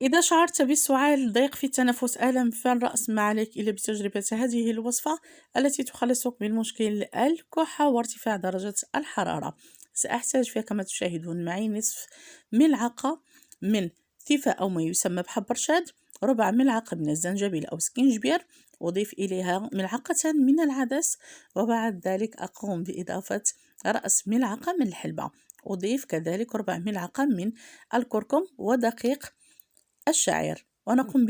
إذا شعرت بسعال ضيق في التنفس ألم في الرأس ما عليك إلا بتجربة هذه الوصفة التي تخلصك من مشكل الكحة وارتفاع درجة الحرارة. سأحتاج فيها كما تشاهدون معي نصف ملعقة من ثيفا أو ما يسمى بحب رشاد، ربع ملعقة من الزنجبيل أو سكينجبير، أضيف إليها ملعقة من العدس، وبعد ذلك أقوم بإضافة رأس ملعقة من الحلبة، أضيف كذلك ربع ملعقة من الكركم ودقيق الشعير، ونقوم